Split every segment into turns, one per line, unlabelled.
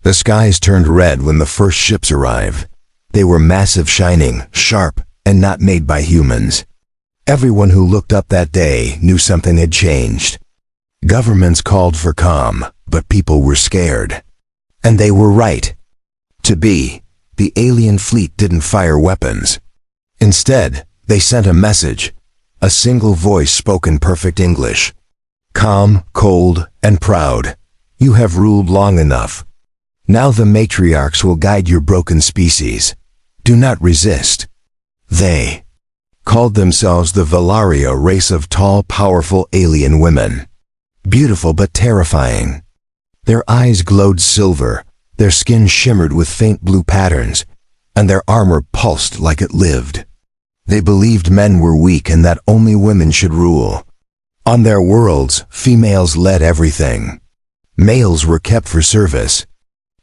The skies turned red when the first ships arrived. They were massive, shining, sharp, and not made by humans. Everyone who looked up that day knew something had changed. Governments called for calm, but people were scared. And they were right. The alien fleet didn't fire weapons. Instead, they sent a message. A single voice spoke in perfect English. Calm, cold, and proud. You have ruled long enough. Now the matriarchs will guide your broken species. Do not resist. They called themselves the Vaelari, a race of tall, powerful alien women. Beautiful but terrifying. Their eyes glowed silver, their skin shimmered with faint blue patterns, and their armor pulsed like it lived. They believed men were weak and that only women should rule. On their worlds, females led everything. Males were kept for service,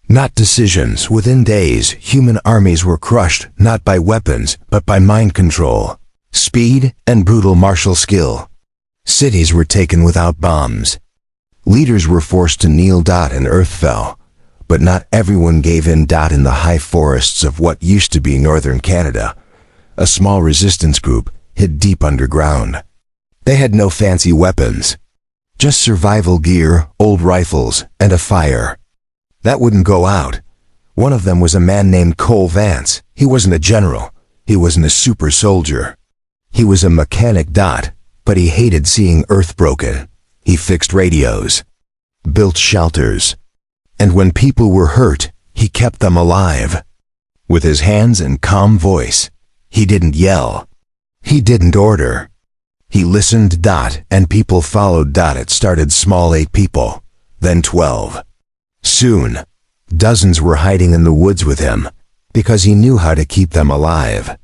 not decisions. Within days, human armies were crushed not by weapons, but by mind control, speed, and brutal martial skill. Cities were taken without bombs. Leaders were forced to kneel. And earth fell. But not everyone gave in. In the high forests of what used to be northern Canada, a small resistance group hid deep underground. They had no fancy weapons, just survival gear, old rifles, and a fire that wouldn't go out. One of them was a man named Vance. He wasn't a general. He wasn't a super soldier. He was a mechanic. But he hated seeing Earth broken. He fixed radios, built shelters, and when people were hurt, he kept them alive. With his hands and calm voice, he didn't yell. He didn't order. He listened. And people followed. It started small, 8 people, then 12. Soon, dozens were hiding in the woods with him, because he knew how to keep them alive.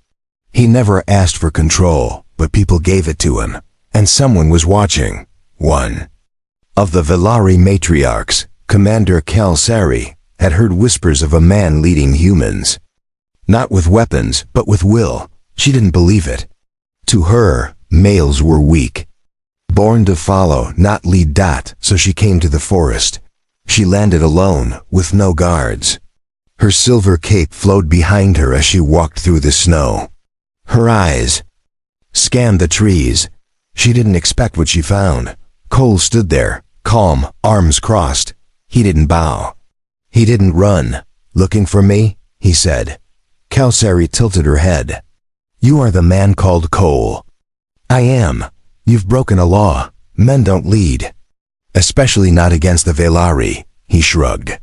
He never asked for control, but people gave it to him. And someone was watching. One of the Vaelari Matriarchs, Commander Kael'Sari, had heard whispers of a man leading humans. Not with weapons, but with will. She didn't believe it. To her, males were weak, born to follow, not lead. So she came to the forest. She landed alone, with no guards. Her silver cape flowed behind her as she walked through the snow. Her eyes scanned the trees. She didn't expect what she found. Cole stood there, calm, arms crossed. He didn't bow. He didn't run. Looking for me? He said. Kael'Sari tilted her head. You are the man called Cole. I am. You've broken a law. Men don't lead. Especially not against the Vaelari, he shrugged.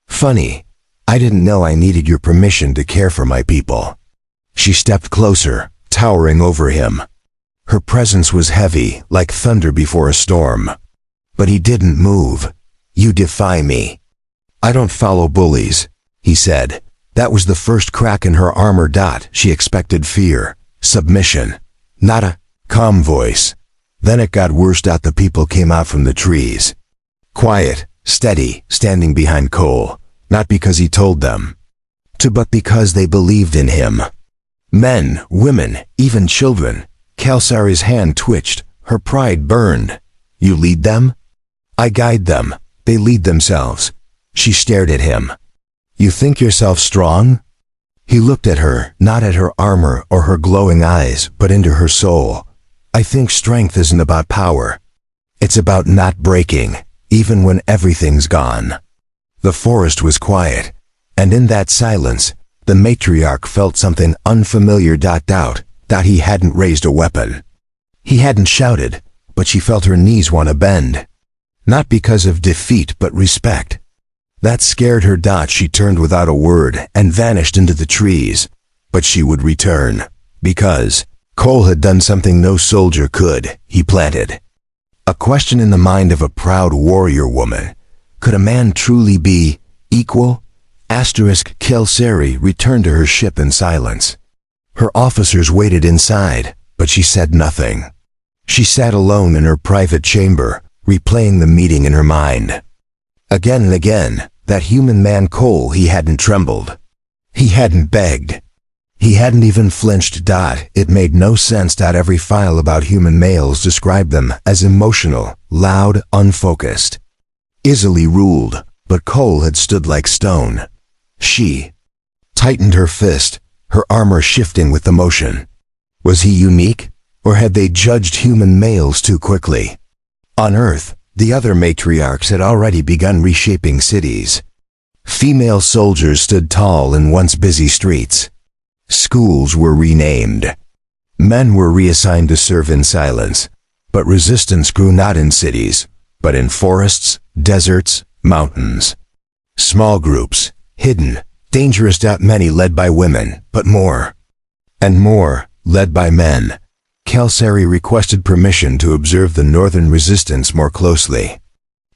Funny. I didn't know I needed your permission to care for my people. She stepped closer, towering over him. Her presence was heavy, like thunder before a storm. But he didn't move. You defy me. I don't follow bullies, he said. That was the first crack in her armor. She expected fear, submission, not a calm voice. Then it got worse. The people came out from the trees. Quiet, steady, standing behind Cole, not because he told them to, but because they believed in him. Men, women, even children. Kael'Sari's hand twitched. Her pride burned. You lead them? I guide them. They lead themselves. She stared at him. You think yourself strong? He looked at her, not at her armor or her glowing eyes, but into her soul. I think strength isn't about power. It's about not breaking, even when everything's gone. The forest was quiet, and in that silence, the matriarch felt something unfamiliar. That he hadn't raised a weapon. He hadn't shouted, but she felt her knees want to bend. Not because of defeat, but respect. That scared her. She turned without a word and vanished into the trees. But she would return, because Cole had done something no soldier could. He planted a question in the mind of a proud warrior woman. Could a man truly be equal? Kael'Sari returned to her ship in silence. Her officers waited inside, but she said nothing. She sat alone in her private chamber, replaying the meeting in her mind. Again and again, that human man Cole, he hadn't trembled. He hadn't begged. He hadn't even flinched. It made no sense. Every file about human males described them as emotional, loud, unfocused, easily ruled. but Cole had stood like stone. She tightened her fist, her armor shifting with the motion. Was he unique, or had they judged human males too quickly? On Earth, the other matriarchs had already begun reshaping cities. Female soldiers stood tall in once busy streets. Schools were renamed. Men were reassigned to serve in silence, but resistance grew not in cities, but in forests, deserts, mountains. Small groups, hidden, dangerous. Many led by women, but more, and more, led by men. Kael'Sari requested permission to observe the northern resistance more closely.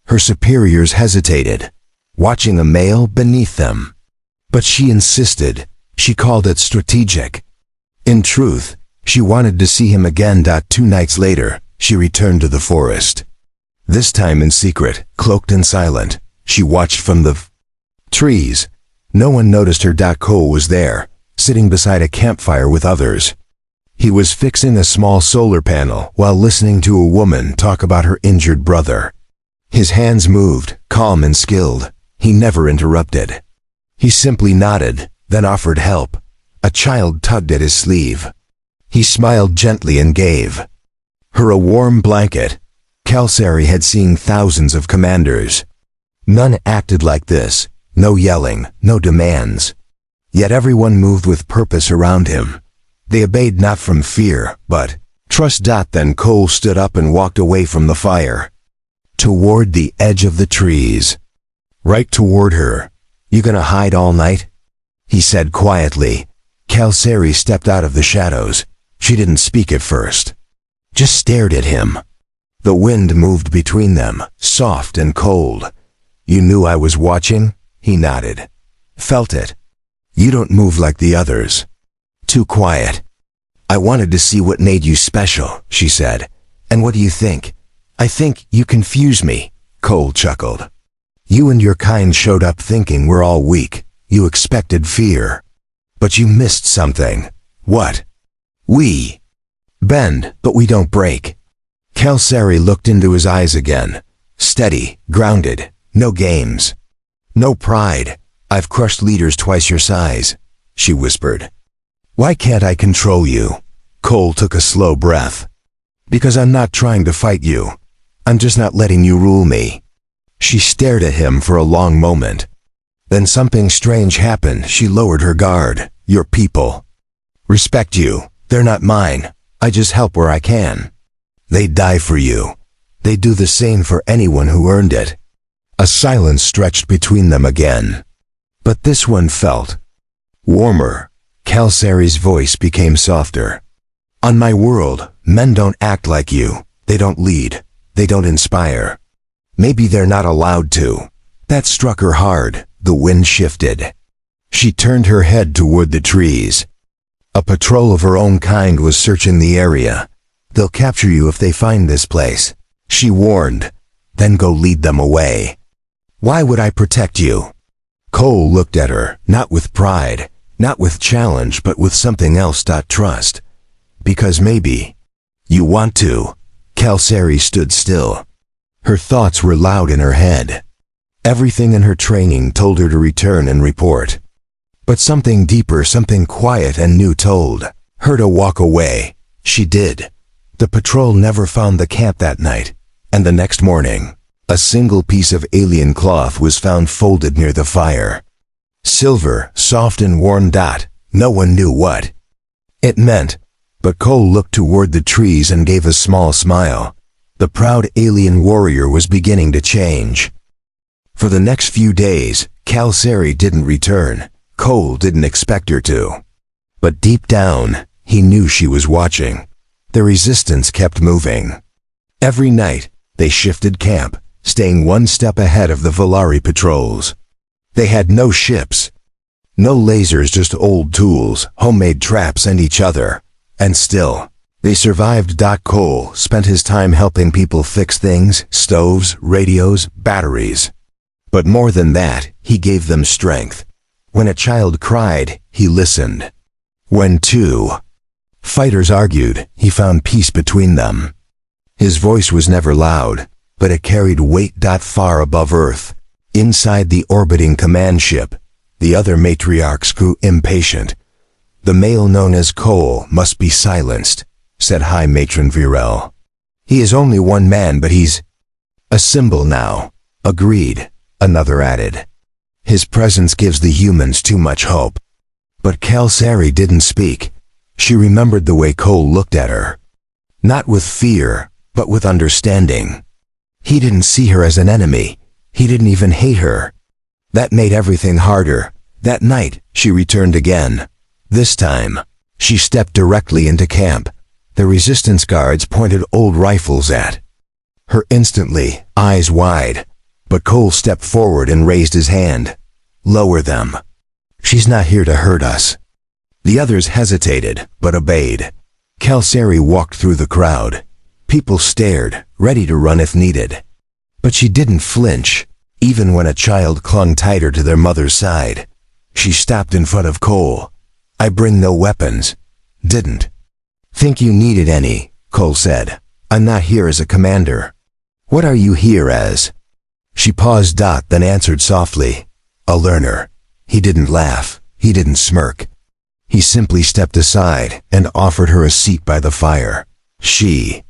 Her superiors hesitated, watching a male beneath them. But she insisted. She called it strategic. In truth, she wanted to see him again. 2 nights later, she returned to the forest. This time in secret, cloaked and silent, she watched from the trees. No one noticed her. Cole was there, sitting beside a campfire with others. He was fixing a small solar panel while listening to a woman talk about her injured brother. His hands moved, calm and skilled. He never interrupted. He simply nodded, then offered help. A child tugged at his sleeve. He smiled gently and gave her a warm blanket. Kael'Sari had seen thousands of commanders. None acted like this. No yelling, no demands. Yet everyone moved with purpose around him. They obeyed not from fear, but trust. Then Cole stood up and walked away from the fire, toward the edge of the trees. Right toward her. "You gonna hide all night?" he said quietly. Kael'Sari stepped out of the shadows. She didn't speak at first, just stared at him. The wind moved between them, soft and cold. "You knew I was watching?" He nodded. "Felt it. You don't move like the others. Too quiet." "I wanted to see what made you special," she said. "And what do you think?" "I think you confuse me," Cole chuckled. "You and your kind showed up thinking we're all weak. You expected fear. But you missed something." "What?" "We bend, but we don't break." Kael'Sari looked into his eyes again. Steady, grounded, no games. "No pride. I've crushed leaders twice your size," she whispered. "Why can't I control you?" Cole took a slow breath. "Because I'm not trying to fight you. I'm just not letting you rule me." She stared at him for a long moment. Then something strange happened. She lowered her guard. "Your people respect you. They're not mine. I just help where I can. They die for you. They do the same for anyone who earned it." A silence stretched between them again. But this one felt warmer. Kael'Sari's voice became softer. "On my world, men don't act like you. They don't lead. They don't inspire. Maybe they're not allowed to." That struck her hard. The wind shifted. She turned her head toward the trees. A patrol of her own kind was searching the area. "They'll capture you if they find this place," she warned. "Then go lead them away." "Why would I protect you?" Cole looked at her, not with pride, not with challenge, but with something else. Trust. "Because maybe you want to." Kael'Sari stood still. Her thoughts were loud in her head. Everything in her training told her to return and report. But something deeper, something quiet and new told her to walk away. She did. The patrol never found the camp that night, and the next morning, a single piece of alien cloth was found folded near the fire. Silver, soft and worn. No one knew what it meant, but Cole looked toward the trees and gave a small smile. The proud alien warrior was beginning to change. For the next few days, Kael'Sari didn't return. Cole didn't expect her to. But deep down, he knew she was watching. The resistance kept moving. Every night, they shifted camp, staying one step ahead of the Vaelari patrols. They had no ships, no lasers, just old tools, homemade traps, and each other. And still, they survived. Cole spent his time helping people fix things, stoves, radios, batteries. But more than that, he gave them strength. When a child cried, he listened. When two fighters argued, he found peace between them. His voice was never loud, but it carried weight. Far above Earth, Inside the orbiting command ship, the other matriarchs grew impatient. "The male known as Cole must be silenced," said High Matron Virel. "He is only one man, but he's a symbol now." "Agreed," another added. "His presence gives the humans too much hope." But Kael'Sari didn't speak. She remembered the way Cole looked at her. Not with fear, but with understanding. He didn't see her as an enemy. He didn't even hate her. That made everything harder. That night, she returned again. This time, she stepped directly into camp. The resistance guards pointed old rifles at her instantly, eyes wide. But Cole stepped forward and raised his hand. "Lower them. She's not here to hurt us." The others hesitated, but obeyed. Kael'Sari walked through the crowd. People stared, ready to run if needed. But she didn't flinch, even when a child clung tighter to their mother's side. She stopped in front of Cole. "I bring no weapons." "Didn't think you needed any," Cole said. "I'm not here as a commander." "What are you here as?" She paused, then answered softly. "A learner." He didn't laugh. He didn't smirk. He simply stepped aside and offered her a seat by the fire. She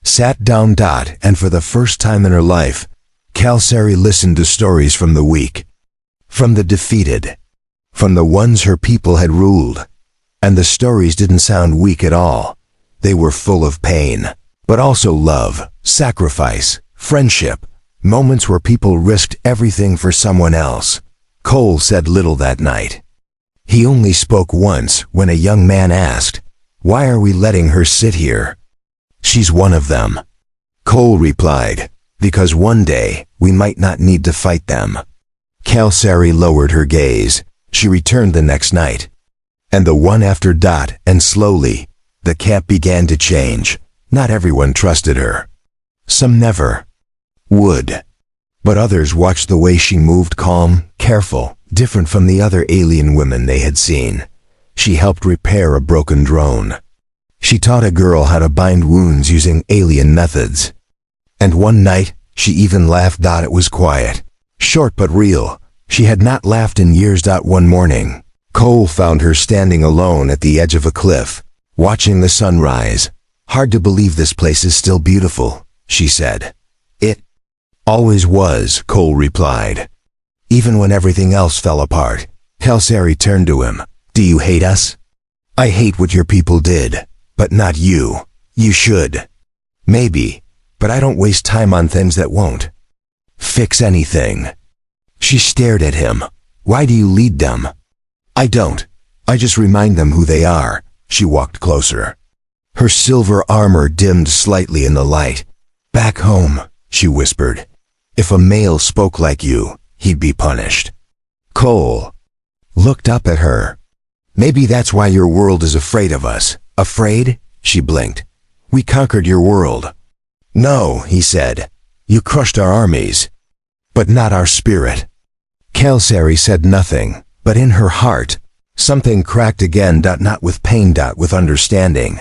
sat down, and for the first time in her life, Kael'Sari listened to stories from the weak, from the defeated, from the ones her people had ruled. And the stories didn't sound weak at all. They were full of pain, but also love, sacrifice, friendship, moments where people risked everything for someone else. Cole said little that night. He only spoke once when a young man asked, "Why are we letting her sit here?" "She's one of them." Cole replied, "Because one day we might not need to fight them." Kael'Sari lowered her gaze. She returned the next night. And the one after, and slowly, the camp began to change. Not everyone trusted her. Some never would. But others watched the way she moved, calm, careful, different from the other alien women they had seen. She helped repair a broken drone. She taught a girl how to bind wounds using alien methods. And one night, she even laughed. It was quiet, short but real. She had not laughed in years. One morning, Cole found her standing alone at the edge of a cliff, watching the sunrise. "Hard to believe this place is still beautiful," she said. "It always was," Cole replied. "Even when everything else fell apart." Kael'Sari turned to him. "Do you hate us?" "I hate what your people did, but not you. You should. Maybe, but I don't waste time on things that won't fix anything." She stared at him. "Why do you lead them?" "I don't. I just remind them who they are." She walked closer. Her silver armor dimmed slightly in the light. "Back home," she whispered, "if a male spoke like you, he'd be punished." Cole looked up at her. "Maybe that's why your world is afraid of us." "Afraid?" She blinked. "We conquered your world." "No," he said. "You crushed our armies, but not our spirit." Kael'Sari said nothing, but in her heart, something cracked again. Not with pain, with understanding.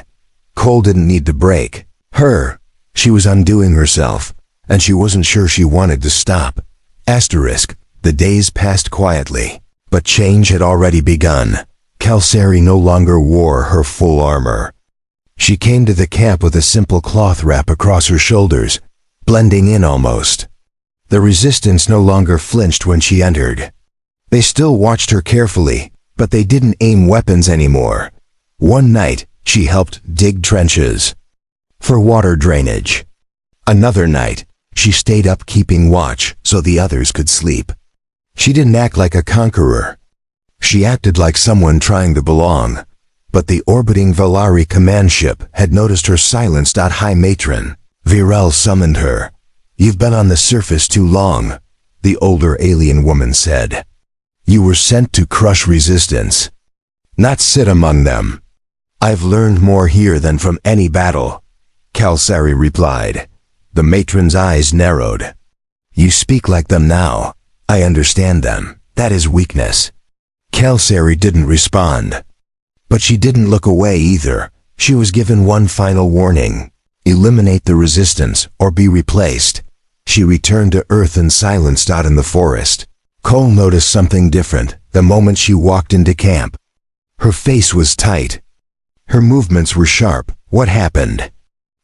Cole didn't need to break her. She was undoing herself, and she wasn't sure she wanted to stop. The days passed quietly, but change had already begun. Kael'Sari no longer wore her full armor. She came to the camp with a simple cloth wrap across her shoulders, blending in almost. The resistance no longer flinched when she entered. They still watched her carefully, but they didn't aim weapons anymore. One night, she helped dig trenches for water drainage. Another night, she stayed up keeping watch so the others could sleep. She didn't act like a conqueror. She acted like someone trying to belong. But the orbiting Vaelari command ship had noticed her silence. High Matron Virel summoned her. "You've been on the surface too long," the older alien woman said. "You were sent to crush resistance, not sit among them." "I've learned more here than from any battle," Kael'Sari replied. The matron's eyes narrowed. "You speak like them now. I understand them. That is weakness." Kael'Sari didn't respond. But she didn't look away either. She was given one final warning. Eliminate the resistance or be replaced. She returned to Earth in silence. In the forest, Cole noticed something different the moment she walked into camp. Her face was tight. Her movements were sharp. What happened?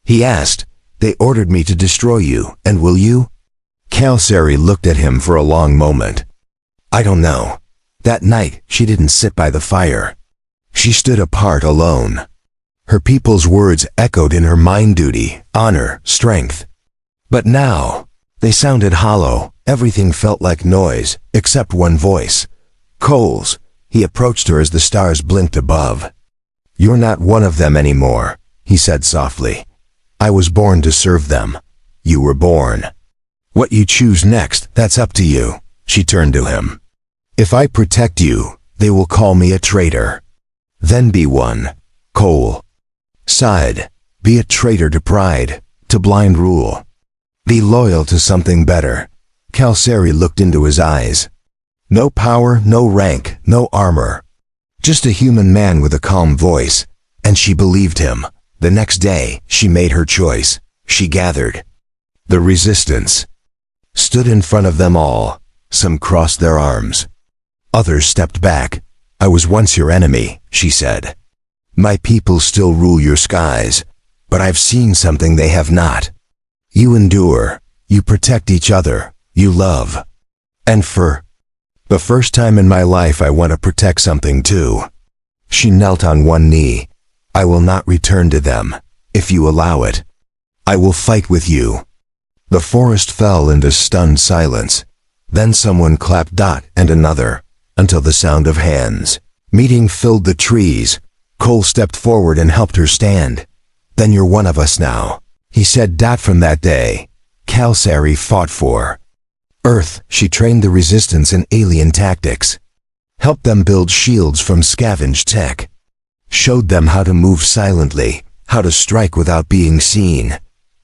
He asked. They ordered me to destroy you, and will you? Kael'Sari looked at him for a long moment. I don't know. That night, she didn't sit by the fire. She stood apart alone. Her people's words echoed in her mind: duty, honor, strength. But now, they sounded hollow. Everything felt like noise, except one voice. Cole's. He approached her as the stars blinked above. You're not one of them anymore, he said softly. I was born to serve them. You were born. What you choose next, that's up to you. She turned to him. If I protect you, they will call me a traitor. Then be one. Cole sighed. Be a traitor to pride, to blind rule. Be loyal to something better. Kael'Sari looked into his eyes. No power, no rank, no armor. Just a human man with a calm voice. And she believed him. The next day, she made her choice. She gathered. The resistance stood in front of them all. Some crossed their arms. Others stepped back. I was once your enemy, she said. My people still rule your skies, but I've seen something they have not. You endure. You protect each other. You love. And for the first time in my life, I want to protect something too. She knelt on one knee. I will not return to them, if you allow it. I will fight with you. The forest fell into stunned silence. Then someone clapped, and another, until the sound of hands meeting filled the trees. Cole stepped forward and helped her stand. Then you're one of us now, he said. From that day, Kael'Sari fought for Earth. She trained the resistance in alien tactics, helped them build shields from scavenged tech, showed them how to move silently, how to strike without being seen.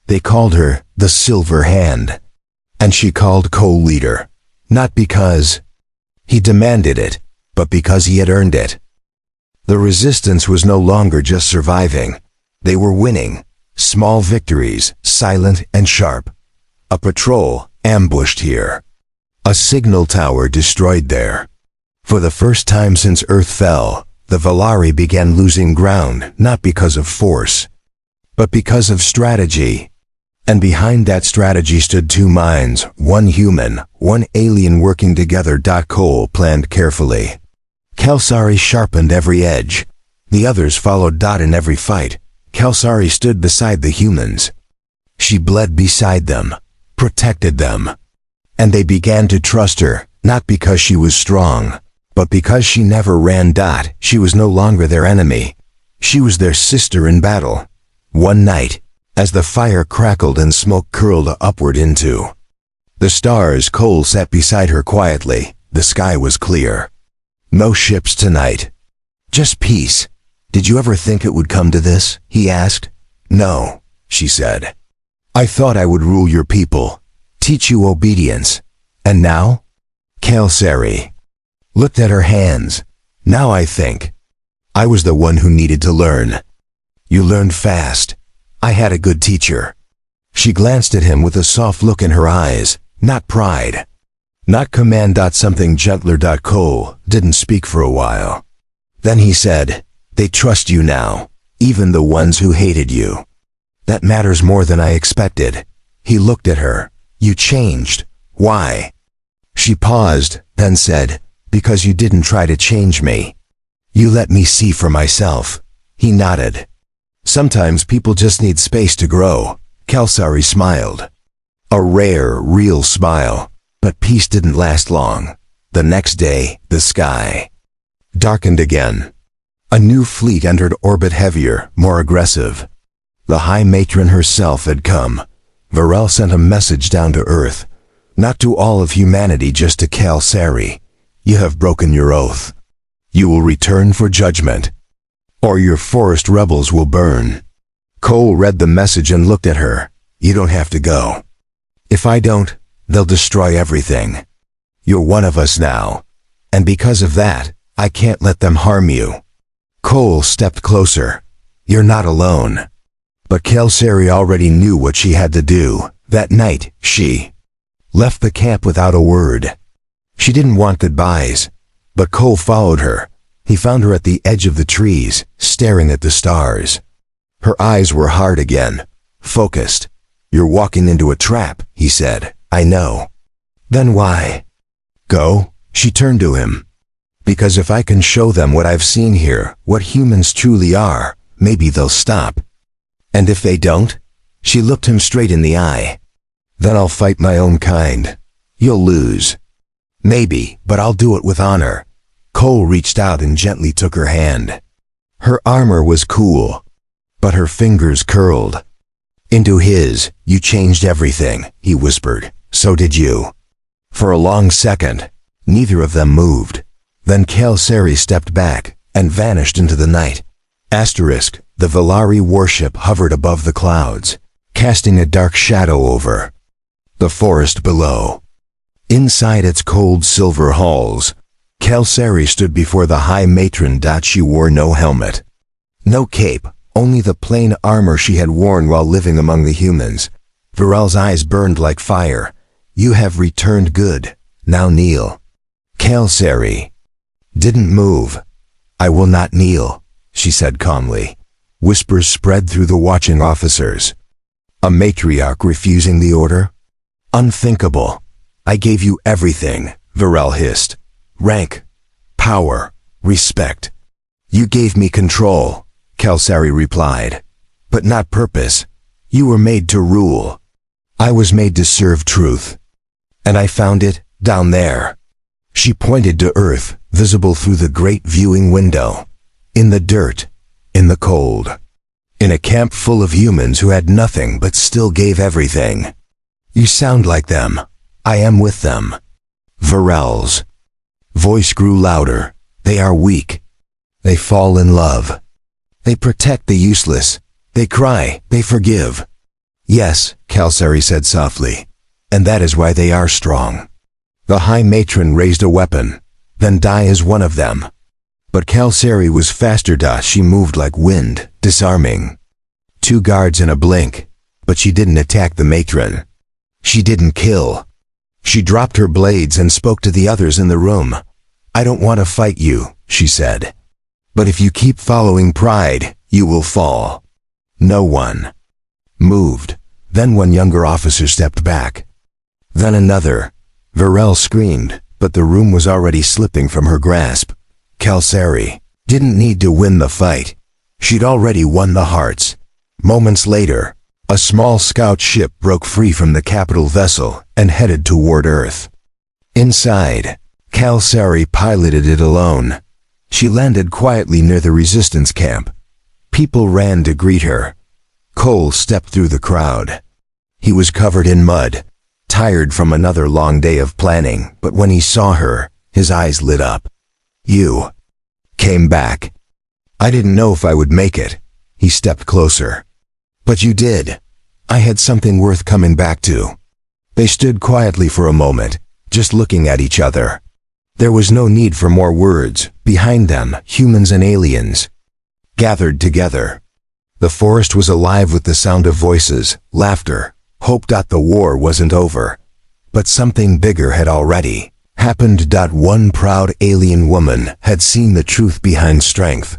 They called her the Silver Hand. And she called Cole leader, not because he demanded it, but because he had earned it. The resistance was no longer just surviving. They were winning. Small victories, silent and sharp. A patrol ambushed here. A signal tower destroyed there. For the first time since Earth fell, the Vaelari began losing ground, not because of force, but because of strategy. And behind that strategy stood two minds, one human, one alien working together. Cole planned carefully. Kael'Sari sharpened every edge. The others followed. In every fight, Kael'Sari stood beside the humans. She bled beside them, protected them. And they began to trust her, not because she was strong, but because she never ran. She was no longer their enemy. She was their sister in battle. One night, as the fire crackled and smoke curled upward into the stars, Cole sat beside her quietly. The sky was clear. No ships tonight. Just peace. Did you ever think it would come to this? He asked. No, she said. I thought I would rule your people, teach you obedience. And now? Kael'Sari looked at her hands. Now I think I was the one who needed to learn. You learned fast. I had a good teacher. She glanced at him with a soft look in her eyes, not pride, not command. Something gentler. Cole didn't speak for a while. Then he said, they trust you now, even the ones who hated you. That matters more than I expected. He looked at her. You changed. Why? She paused, then said, because you didn't try to change me. You let me see for myself. He nodded. Sometimes people just need space to grow. Kael'Sari smiled. A rare, real smile. But peace didn't last long. The next day, the sky darkened again. A new fleet entered orbit, heavier, more aggressive. The High Matron herself had come. Varel sent a message down to Earth. Not to all of humanity, just to Kael'Sari. You have broken your oath. You will return for judgment, or your forest rebels will burn. Cole read the message and looked at her. You don't have to go. If I don't, they'll destroy everything. You're one of us now. And because of that, I can't let them harm you. Cole stepped closer. You're not alone. But Kael'Sari already knew what she had to do. That night, she left the camp without a word. She didn't want goodbyes, but Cole followed her. He found her at the edge of the trees, staring at the stars. Her eyes were hard again, focused. "You're walking into a trap," he said. "I know." "Then why?" "Go." She turned to him. "Because if I can show them what I've seen here, what humans truly are, maybe they'll stop. And if they don't?" She looked him straight in the eye. "Then I'll fight my own kind. You'll lose." "Maybe, but I'll do it with honor." Cole reached out and gently took her hand. Her armor was cool, but her fingers curled. Into his. "You changed everything," he whispered. "So did you." For a long second, neither of them moved. Then Kael'Sari stepped back and vanished into the night. The Vaelari warship hovered above the clouds, casting a dark shadow over the forest below. Inside its cold silver halls, Kael'Sari stood before the High Matron. She wore no helmet, no cape, only the plain armor she had worn while living among the humans. Varel's eyes burned like fire. "You have returned good. Now kneel." Kael'Sari didn't move. "I will not kneel," she said calmly. Whispers spread through the watching officers. A matriarch refusing the order? Unthinkable. "I gave you everything," Varel hissed. "Rank, power, respect. You gave me control," Kael'Sari replied. "But not purpose. You were made to rule. I was made to serve truth. And I found it down there." She pointed to Earth, visible through the great viewing window. In the dirt, in the cold. In a camp full of humans who had nothing but still gave everything. "You sound like them. I am with them." Varel's voice grew louder. "They are weak. They fall in love. They protect the useless. They cry. They forgive." "Yes," Kael'Sari said softly. "And that is why they are strong." The High Matron raised a weapon. "Then die as one of them." But Kael'Sari was faster. She moved like wind, disarming 2 guards in a blink. But she didn't attack the matron. She didn't kill. She dropped her blades and spoke to the others in the room. "I don't want to fight you," she said. "But if you keep following pride, you will fall." No one moved. Then one younger officer stepped back. Then another. Varel screamed, but the room was already slipping from her grasp. Kael'Sari didn't need to win the fight. She'd already won the hearts. Moments later, a small scout ship broke free from the capital vessel and headed toward Earth. Inside, Kael'Sari piloted it alone. She landed quietly near the resistance camp. People ran to greet her. Cole stepped through the crowd. He was covered in mud, tired from another long day of planning, but when he saw her, his eyes lit up. "You came back." "I didn't know if I would make it." He stepped closer. "But you did. I had something worth coming back to." They stood quietly for a moment, just looking at each other. There was no need for more words. Behind them, humans and aliens gathered together. The forest was alive with the sound of voices, laughter, hope. The war wasn't over. But something bigger had already happened. One proud alien woman had seen the truth behind strength,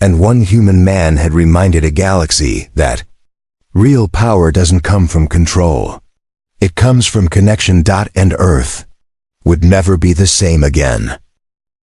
and one human man had reminded a galaxy that real power doesn't come from control. It comes from connection. And Earth would never be the same again.